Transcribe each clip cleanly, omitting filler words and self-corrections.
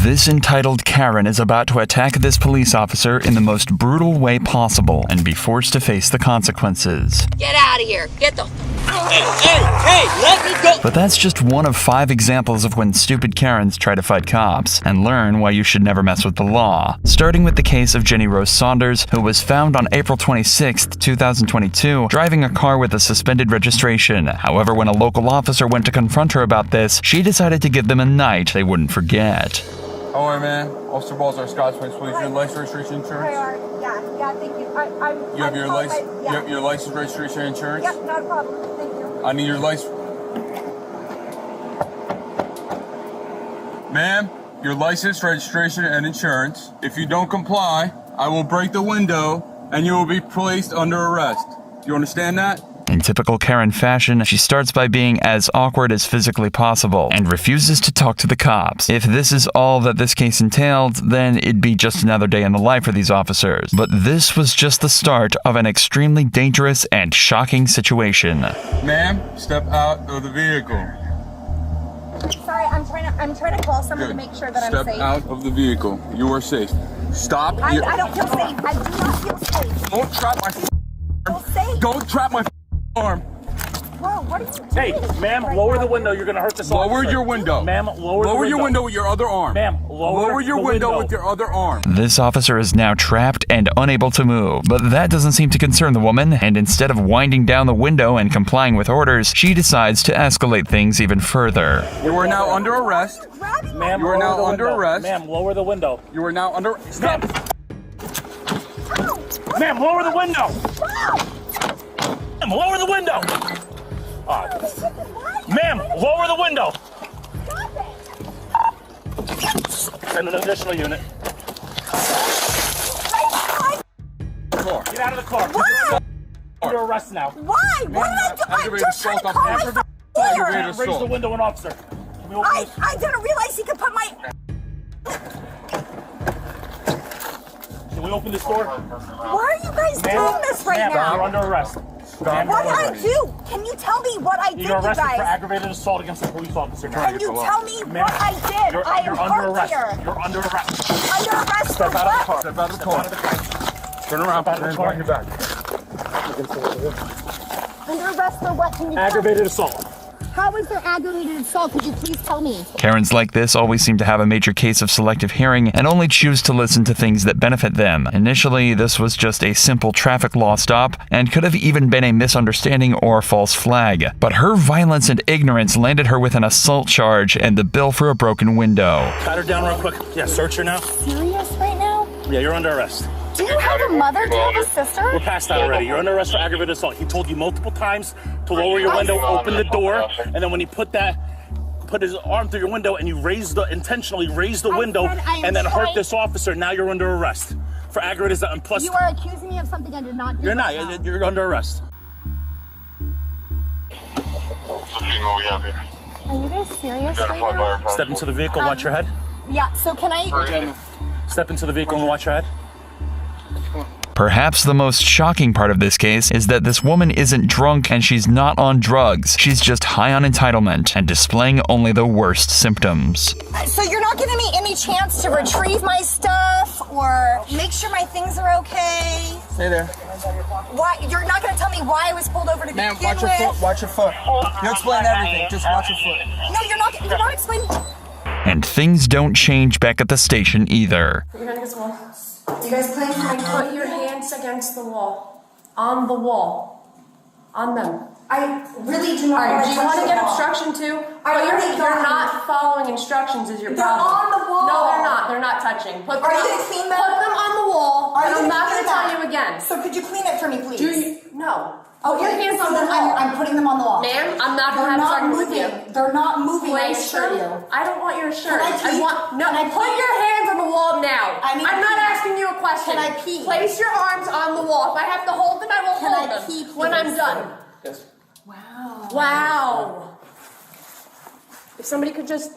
This entitled Karen is about to attack this police officer in the most brutal way possible and be forced to face the consequences. Get out of here. Get the... Hey, let me go! But that's just one of 5 examples of when stupid Karens try to fight cops and learn why you should never mess with the law. Starting with the case of Jenny Rose Saunders, who was found on April 26, 2022, driving a car with a suspended registration. However, when a local officer went to confront her about this, she decided to give them a night they wouldn't forget. How are you, man? Officer Balzar, Scotts Plains Police. Your license, registration, insurance? Yeah, thank you. You have your license? You have your license, registration, insurance? Yeah, not a problem. Thank you. I need your license. Ma'am, your license, registration, and insurance. If you don't comply, I will break the window and you will be placed under arrest. Do you understand that? In typical Karen fashion, she starts by being as awkward as physically possible and refuses to talk to the cops. If this is all that this case entailed, then it'd be just another day in the life for these officers. But this was just the start of an extremely dangerous and shocking situation. Ma'am, step out of the vehicle. Sorry, I'm trying to call someone to make sure that I'm safe. Step out of the vehicle. You are safe. Stop. I don't feel safe. I do not feel safe. Don't trap my Feel safe. Don't trap my arm. Bro, what are you doing? Hey, ma'am, lower the window. You're going to hurt this officer. Lower your window. Ma'am, lower your window with your other arm. Ma'am, lower your window with your other arm. This officer is now trapped and unable to move, but that doesn't seem to concern the woman, and instead of winding down the window and complying with orders, she decides to escalate things even further. You are now under arrest. Ma'am, You are now under arrest. Ma'am, lower the window. You are now under... Stop! Ma'am, lower the window! Ma'am, lower the window! Ma'am, lower the window! Send an additional unit. Get out of the car. Why? You're under arrest now. Why? What did I do? I'm just trying to call my Aggravated phone. Raise the window, an officer. Can we open this? I didn't realize he could put my... Can we open this door? Why are you guys doing this right Ma'am, now? you're under arrest. Ma'am, What did I do? Can you tell me what I did, you You're arrested for guys? aggravated assault against a police officer. Can you tell me Ma'am, what I did? I am you're under hurt arrest. here. You're under arrest. Under arrest for Step out of the what? car. Step out of the car. Out of the car. Turn around. Step out of the car. Your back. Under arrest for what? Can you Aggravated assault. How is there aggravated assault? Could you please tell me? Karens like this always seem to have a major case of selective hearing and only choose to listen to things that benefit them. Initially, this was just a simple traffic law stop and could have even been a misunderstanding or false flag. But her violence and ignorance landed her with an assault charge and the bill for a broken window. Pat her down real quick. Yeah, search her now. Serious right now? Yeah, you're under arrest. Do you have a mother? Do you have a sister? We're past that already. You're under arrest for aggravated assault. He told you multiple times to lower your window, open the door, and then when he put his arm through your window and you intentionally raised the window and then hurt this officer, now you're under arrest for aggravated assault. And plus, You are accusing me of something I did not do. you're not. right now. You're under arrest. Are you guys serious right now? Step into the vehicle, watch your head. Yeah, so can I... Step into the vehicle and watch your head. Perhaps the most shocking part of this case is that this woman isn't drunk and she's not on drugs. She's just high on entitlement and displaying only the worst symptoms. So you're not giving me any chance to retrieve my stuff or make sure my things are okay? Stay there. Why? You're not going to tell me why I was pulled over to begin Ma'am, watch your with? foot. Watch your foot. You explain everything. Just watch your foot. No, you're not explaining. And things don't change back at the station either. Put your hand against the wall. You guys plan to put your hands against the wall. On the wall. On them. I really do not Alright, do you want to get the wall. obstruction too? I But already got you're it. not following instructions is your They're problem. on the wall. No, they're not. They're not touching. Put Are them, you gonna clean them? Put them on the wall. Are and you I'm not gonna going to tell clean you again. So could you clean it for me, please? Do you? No. Oh, Put your hands on the wall. I'm putting them on the wall. Ma'am, I'm not They're going to have not sex with moving. you. They're not moving. I Place assure them. you. I don't want your shirt. Can I pee? No, Can I put pee? your hands on the wall now. I need to I'm not pee. asking you a question. Can I pee? Place your arms on the wall. If I have to hold them, I will Can hold I them pee, when I'm please? done. Yes. Wow. Wow. If somebody could just,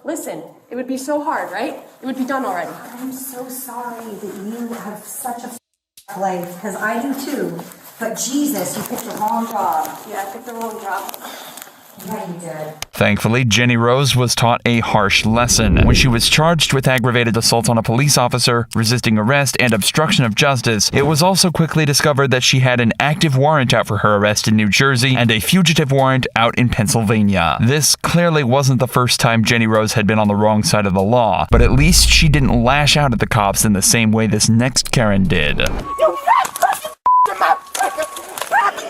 listen, it would be so hard, right? It would be done already. I'm so sorry that you have such a life, because I do too. But Jesus, you picked the wrong job. Yeah, I picked the wrong job. Yeah, you did. Thankfully, Jenny Rose was taught a harsh lesson. When she was charged with aggravated assault on a police officer, resisting arrest, and obstruction of justice, it was also quickly discovered that she had an active warrant out for her arrest in New Jersey and a fugitive warrant out in Pennsylvania. This clearly wasn't the first time Jenny Rose had been on the wrong side of the law, but at least she didn't lash out at the cops in the same way this next Karen did.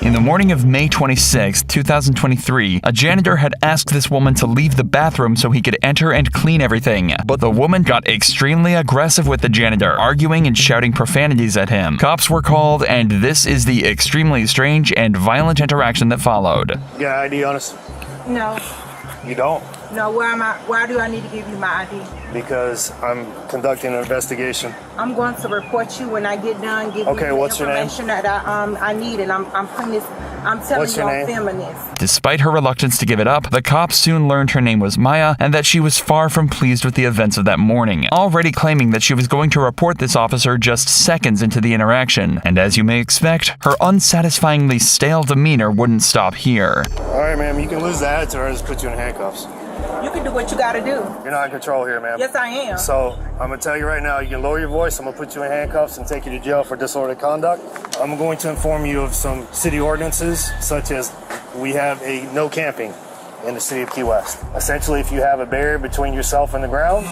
In the morning of May 26, 2023, a janitor had asked this woman to leave the bathroom so he could enter and clean everything. But the woman got extremely aggressive with the janitor, arguing and shouting profanities at him. Cops were called, and this is the extremely strange and violent interaction that followed. You got ID on us? No, You don't? no, why do I need to give you my ID? Because I'm conducting an investigation. I'm going to report you when I get done, give Okay, you the what's your name? information that I need, and I'm putting this, I'm telling What's you your I'm name? filming this. Despite her reluctance to give it up, the cops soon learned her name was Maya and that she was far from pleased with the events of that morning, already claiming that she was going to report this officer just seconds into the interaction. And as you may expect, her unsatisfyingly stale demeanor wouldn't stop here. All right, ma'am, you can lose the attitude or I'll just put you in handcuffs. You can do what you got to do. You're not in control here, ma'am. Yes, I am. So I'm going to tell you right now, you can lower your voice. I'm going to put you in handcuffs and take you to jail for disorderly conduct. I'm going to inform you of some city ordinances, such as we have a no camping in the city of Key West. Essentially, if you have a barrier between yourself and the ground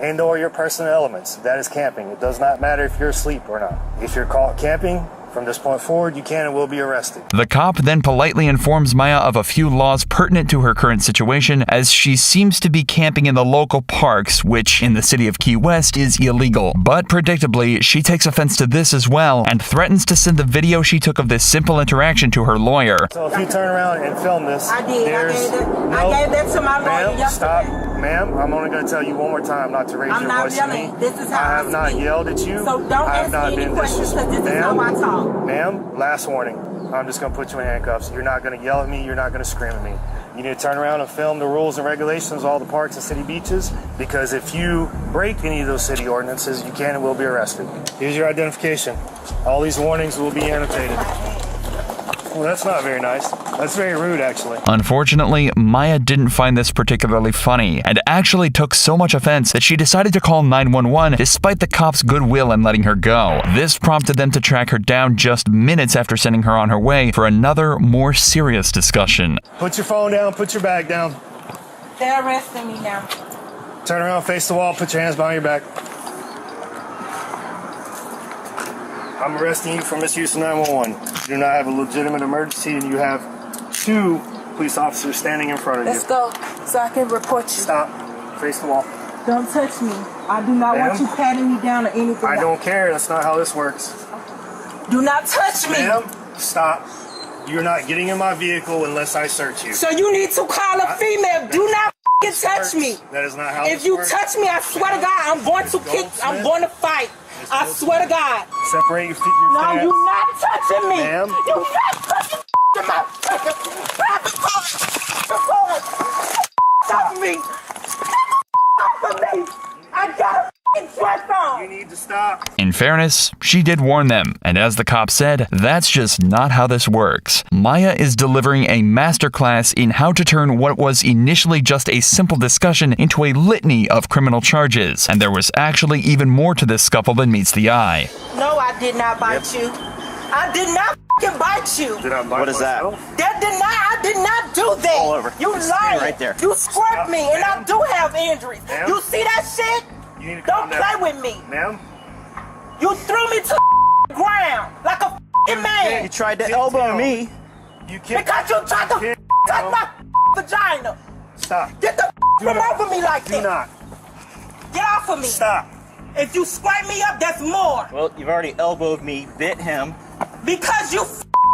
and or your personal elements, that is camping. It does not matter if you're asleep or not. If you're caught camping, from this point forward, you can and will be arrested. The cop then politely informs Maya of a few laws pertinent to her current situation, as she seems to be camping in the local parks, which in the city of Key West is illegal. But predictably, she takes offense to this as well and threatens to send the video she took of this simple interaction to her lawyer. So if you turn around and film this, I did. I gave that to my lawyer ma'am, yesterday. stop. Ma'am, I'm only going to tell you one more time not to raise I'm your not voice at me. yelling. This is how I I have not speak. yelled at you. So don't I have ask not me any been questions because this is Ma'am, how I talk. Ma'am, last warning. I'm just going to put you in handcuffs. You're not going to yell at me. You're not going to scream at me. You need to turn around and film the rules and regulations of all the parks and city beaches, because if you break any of those city ordinances, you can and will be arrested. Here's your identification. All these warnings will be annotated. Well, that's not very nice. That's very rude, actually. Unfortunately, Maya didn't find this particularly funny and actually took so much offense that she decided to call 911 despite the cops' goodwill in letting her go. This prompted them to track her down just minutes after sending her on her way for another, more serious discussion. Put your phone down. Put your bag down. They're arresting me now. Turn around, face the wall. Put your hands behind your back. I'm arresting you for misuse of 911. You do not have a legitimate emergency, and you have 2 police officers standing in front of Let's you. go so I can report you. Stop. Face the wall. Don't touch me. I do not want Ma'am? you patting me down or anything. I don't care. That's not how this works. Do not touch me. Ma'am, stop. You're not getting in my vehicle unless I search you. So you need to call a female. Do not f***ing touch me. That is not how If this you works. touch me, I swear to God, I'm going to kick. I'm going to fight. I swear to God. Separate your feet. Your No, hands. you're not touching me. Ma'am? You're not touching my Stop me. Stop me. I got a dress on. You need to stop. In fairness, she did warn them, and as the cop said, that's just not how this works. Maya is delivering a masterclass in how to turn what was initially just a simple discussion into a litany of criminal charges, and there was actually even more to this scuffle than meets the eye. No, I did not bite you. I did not f***ing bite you. Did I bite What is that? myself? I did not do that. All over. You Just lying. right there. You scraped me, and I do have injuries. Ma'am? You see that shit? You need to Don't calm down. play with me. Ma'am? You threw me to the ground like a f***ing man. You tried to elbow me. You can't. Because you tried to Can't- touch my vagina. Stop. Get the from over me like Do that. not. Get off of me. Stop. If you scrape me up, that's more. Well, you've already elbowed me, bit him. Because you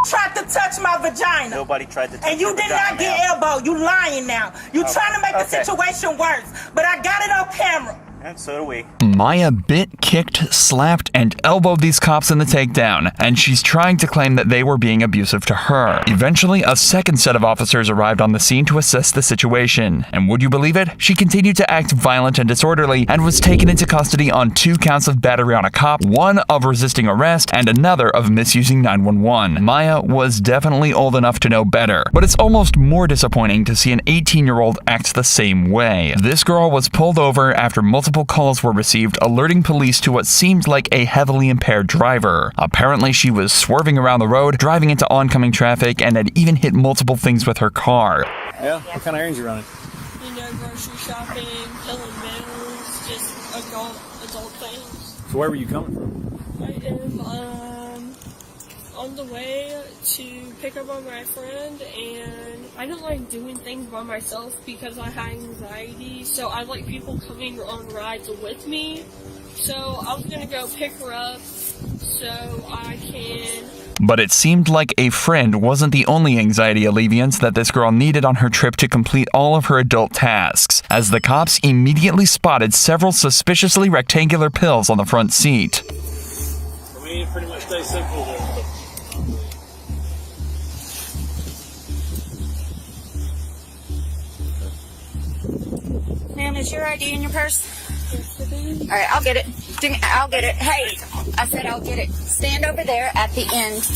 tried to touch my vagina. Nobody tried to touch And you your did vagina, not get ma'am. elbowed. You lying now. You trying to make the okay. situation worse. But I got it on camera. And so do we. Maya bit, kicked, slapped, and elbowed these cops in the takedown, and she's trying to claim that they were being abusive to her. Eventually, a second set of officers arrived on the scene to assess the situation, and would you believe it? She continued to act violent and disorderly and was taken into custody on 2 counts of battery on a cop, 1 of resisting arrest, and another of misusing 911. Maya was definitely old enough to know better, but it's almost more disappointing to see an 18-year-old act the same way. This girl was pulled over after multiple calls were received alerting police to what seemed like a heavily impaired driver. Apparently, she was swerving around the road, driving into oncoming traffic, and had even hit multiple things with her car. Yeah? What kind of errands you running? You know, grocery shopping, filling bills, just adult things. So where were you coming from? I am on the way to pick up on my friend, and I don't like doing things by myself because I have anxiety, so I like people coming on rides with me. So I was gonna go pick her up so I can... But it seemed like a friend wasn't the only anxiety alleviant that this girl needed on her trip to complete all of her adult tasks, as the cops immediately spotted several suspiciously rectangular pills on the front seat. For me, it pretty much stays simple there. Ma'am, is your ID in your purse? Yes, it is. All right, I'll get it. I'll get it. Hey, I said I'll get it. Stand over there at the end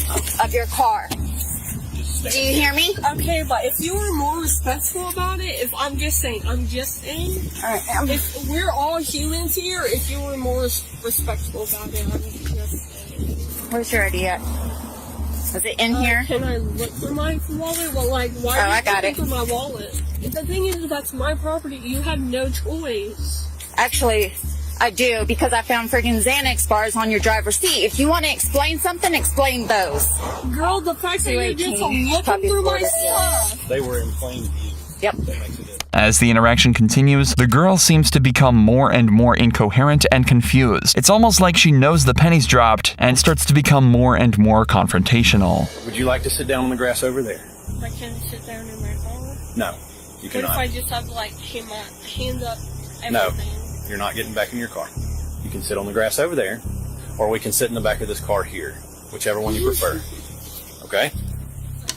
of your car. Do you hear me? Okay, but if you were more respectful about it, I'm just saying. All right, If we're all humans here, if you were more respectful about it, I'm just saying. where's your ID at? Is it in here? Can I look for my wallet? Well, like, why are you looking for my wallet? The thing is, that's my property. You have no choice. Actually, I do, because I found freaking Xanax bars on your driver's seat. If you want to explain something, explain those. Girl, the fact that you're just looking through my stuff. They were in plain view. Yep. As the interaction continues, the girl seems to become more and more incoherent and confused. It's almost like she knows the pennies dropped and starts to become more and more confrontational. Would you like to sit down on the grass over there? I can't sit down in my car. No, you What cannot. if I just have to, like, hand my hands up everything? No, you're not getting back in your car. You can sit on the grass over there, or we can sit in the back of this car here, whichever one you prefer. Okay?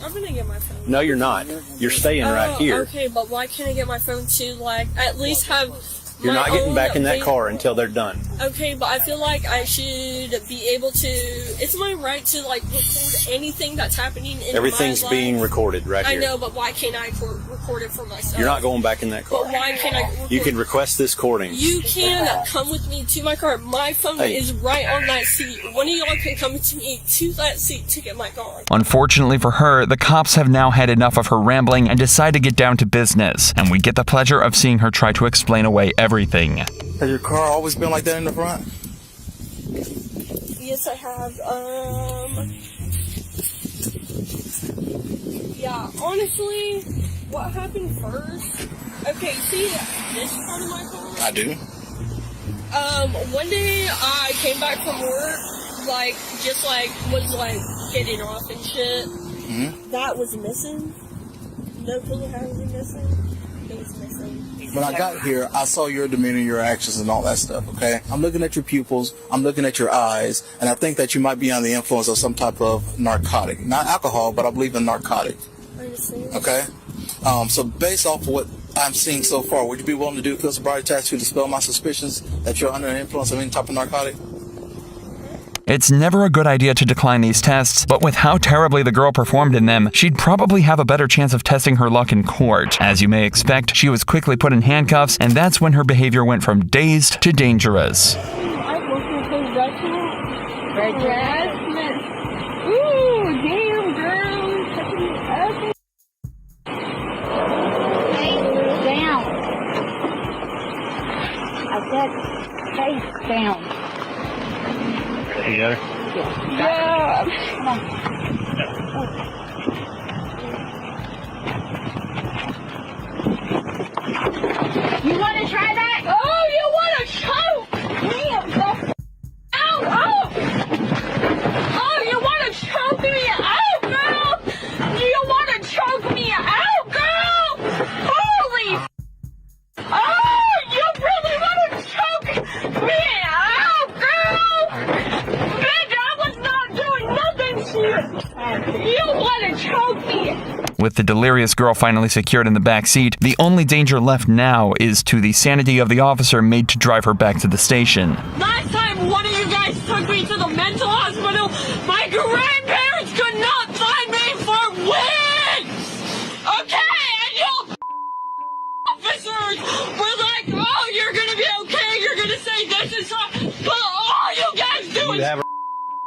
I'm gonna get my phone. No, you're not. You're staying right here. Okay, but why can't I get my phone to, like, at least have You're my not getting own back in that video? car until they're done. Okay, but I feel like I should be able to... It's my right to, like, record anything that's happening in Everything's my life. being recorded right I here. know, but why can't I record it for myself? You're not going back in that car. But why can't I record? You can request this recording. You can come with me to my car. My phone is right on that seat. One of y'all can come to me to that seat to get my car. Unfortunately for her, the cops have now had enough of her rambling and decide to get down to business, and we get the pleasure of seeing her try to explain away everything. Has your car always been like that in the front? Yes, I have. Yeah, honestly, what happened first? Okay, see this part of my car? I do. One day I came back from work, like, just like, was like getting off and shit. Mm-hmm. That was missing. No clue how it was missing. It was missing. When I got here, I saw your demeanor, your actions, and all that stuff, okay? I'm looking at your pupils, I'm looking at your eyes, and I think that you might be under the influence of some type of narcotic. Not alcohol, but I believe in narcotic. I understand. Okay? So based off of what I'm seeing so far, would you be willing to do a field sobriety test to dispel my suspicions that you're under the influence of any type of narcotic? It's never a good idea to decline these tests, but with how terribly the girl performed in them, she'd probably have a better chance of testing her luck in court. As you may expect, she was quickly put in handcuffs, and that's when her behavior went from dazed to dangerous. I work with harassment. Ooh, damn, girl. Touching me up. Face down. I said face down. You got her? Yeah. Come on. You want to try that? Oh, you want to choke me? Ow, ow. Oh, you want to choke me out, girl? You want to choke me out, girl? Holy. Oh, you really want to choke With the delirious girl finally secured in the back seat, the only danger left now is to the sanity of the officer made to drive her back to the station. Last time one of you guys took me to the mental hospital, my grandparents could not find me for weeks! Okay, and you officers were like, oh, you're gonna be okay, you're gonna say this is wrong, but all you guys do is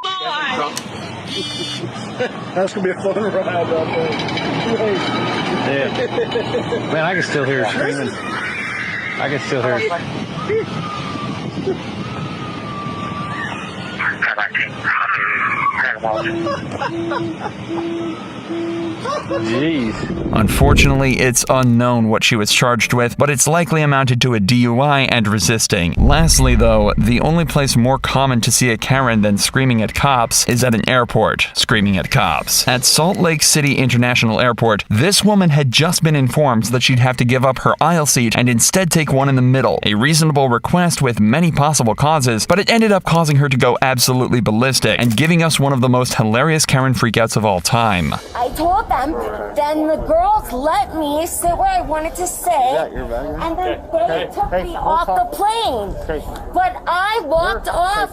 lie. That's gonna be a fun ride out there. Yeah. Man, I can still hear her screaming. I can still hear Jeez. Unfortunately, it's unknown what she was charged with, but it's likely amounted to a DUI and resisting. Lastly, though, the only place more common to see a Karen than screaming at cops is at an airport, screaming at cops. At Salt Lake City International Airport, this woman had just been informed that she'd have to give up her aisle seat and instead take one in the middle. A reasonable request with many possible causes, but it ended up causing her to go absolutely ballistic and giving us one of the most hilarious Karen freakouts of all time. I told them, then the girls let me sit where I wanted to sit, and then they took me off the plane. But I walked off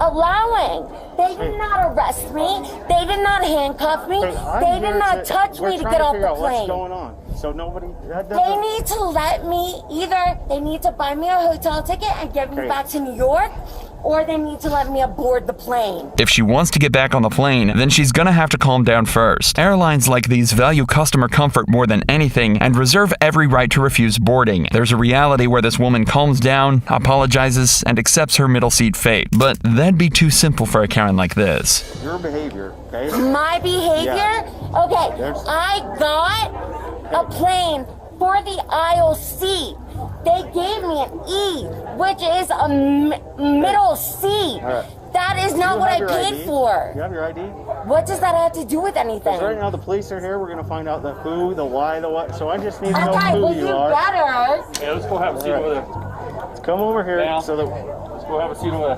allowing. They did not arrest me. They did not handcuff me. They did not touch me to get off the plane. What's going on? So nobody. They need to let me, either they need to buy me a hotel ticket and get me back to New York, or they need to let me aboard the plane. If she wants to get back on the plane, then she's gonna have to calm down first. Airlines like these value customer comfort more than anything and reserve every right to refuse boarding. There's a reality where this woman calms down, apologizes, and accepts her middle seat fate. But that'd be too simple for a Karen like this. Your behavior, okay? My behavior? Yeah. Okay, I got a plane for the aisle seat. They gave me an E, which is a middle seat. Right. That is not what I paid ID? for. You have your ID? What does that have to do with anything? Right now the police are here. We're going to find out the who, the why, the what. So I just need to know Okay, who well, you you are. better. Yeah, let's go have a seat over there. Let's come over here so that. Let's go have a seat over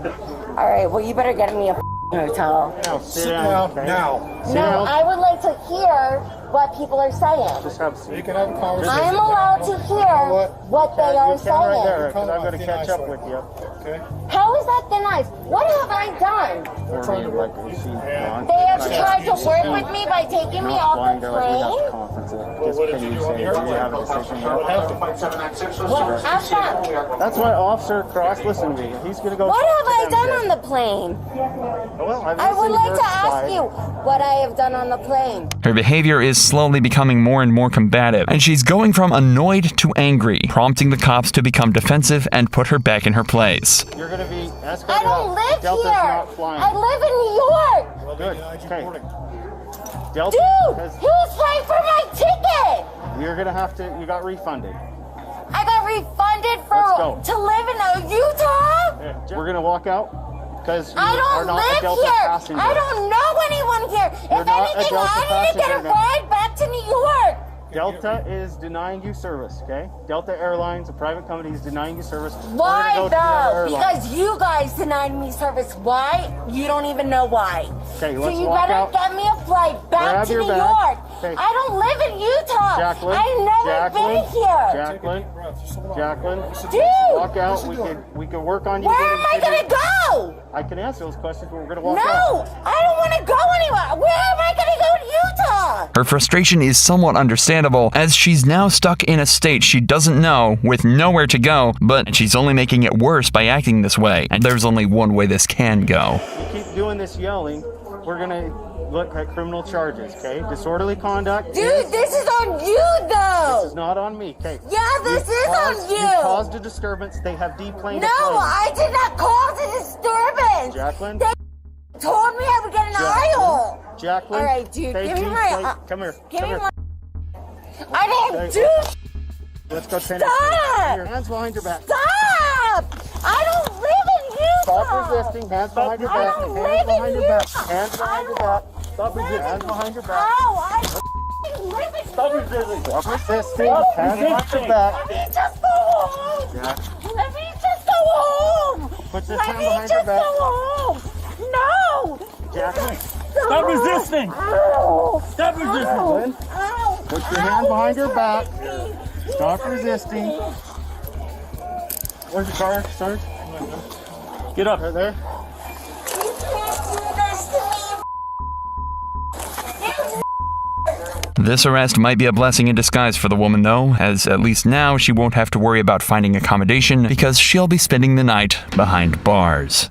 there. All right, well, you better get me a hotel. Now, sit down. Okay? Now. Sit No, down. I would like to hear what people are saying. Just have a seat. You can have a conversation. I am allowed to hear what they are You can right saying. there, because I've got to catch up with you. Okay. How is that thin ice? What have I done? Trying to like, you see, They have tried to work with me by taking me off the plane? Conference it. Just can you say, do you have a decision yet? Well, ask them. That's why Officer Cross, listen to me. He's going to go. What have I talk to them done on again. the plane? Well, I would like to ask you what I have done on the plane. Her behavior is slowly becoming more and more combative, and she's going from annoyed to angry, prompting the cops to become defensive and put her back in her place. You're going to be escorted I don't out. live Delta's here. not flying. I live in New York. Good. Okay. Delta, Dude, has- who's paying for my ticket? you're going to have to, you got refunded. I got refunded Let's go. to live in Utah? We're going to walk out because you I are don't not a live Delta here. passenger. I don't know anyone here. You're If not a anything, Delta I need to get a passenger now. ride back to New York. Delta is denying you service, okay? Delta Airlines, a private company, is denying you service. Why We're gonna go to the other though? airline. Because you guys denied me service. Why? You don't even know why. Okay, So let's you walk better out. get me a flight back Grab to your New bag. York. Okay. I don't live in Utah. Jacqueline, I've never been here. Jacqueline, Dude, walk out. We can work on you. where am I getting- gonna go? I can answer those questions, but we're gonna walk out. No, I don't want to go anywhere. Where am I gonna go in Utah? Her frustration is somewhat understandable, as she's now stuck in a state she doesn't know, with nowhere to go, but she's only making it worse by acting this way, and there's only one way this can go. You keep doing this yelling, we're gonna look at criminal charges, okay? Disorderly conduct. Dude, this is on you though. This is not on me, okay? Yeah, this is on you. You caused a disturbance. They have deplaned No, a plane. I did not cause a disturbance. Jacqueline? They told me I would get an aisle. Jacqueline? All right, dude, they give me deplane- my. Come here. Give come me here. my. I didn't do. Let's go tennis. Stop! Your hands behind your back. Stop! I don't live in Utah. Stop resisting. Hands behind your I back. don't Hands live behind in your back. Utah. Hands behind your back. Stop resisting. Hands behind your back. Ow! I live in Stop resisting. Stop resisting. Hands behind your back. Let me just go home. Jack. Let me just go home. Put this Let hand me behind just your back. go home. No. Jacqueline. Stop resisting! Stop resisting! Put your hand behind your back. Stop resisting. Where's your car, Sarge? Get up. Right there. This arrest might be a blessing in disguise for the woman, though, as at least now she won't have to worry about finding accommodation because she'll be spending the night behind bars.